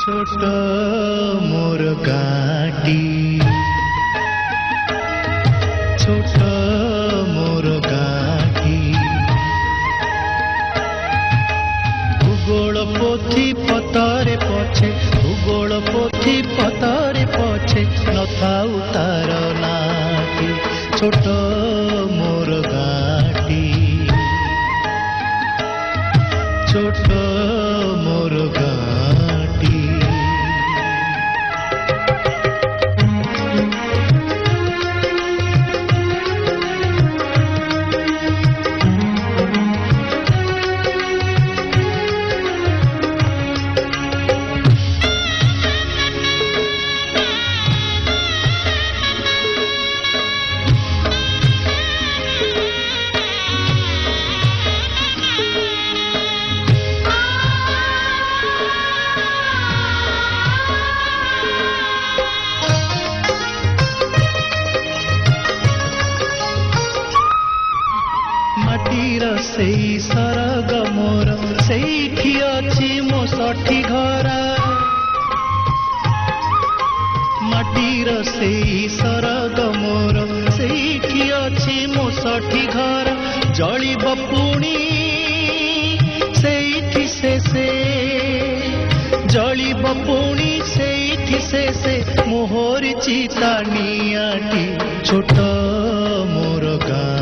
छोट मोर गाटी छोट मोर गाटी भूगोल पोथी पतरे पछे भूगोल पोथी पतरे पछे नथाउ तार नाटी छोट मोर गाटी छोट मोर गाटी सेई सरग मोर सेठी अछि मो सठी घरा माटीर सेई सरग मोर सेठी अछि मो सठी घरा जलिब पुणी सेठी से जलिब पुणी सेठी से मोहरी चिता नियाटी छोट मोर गा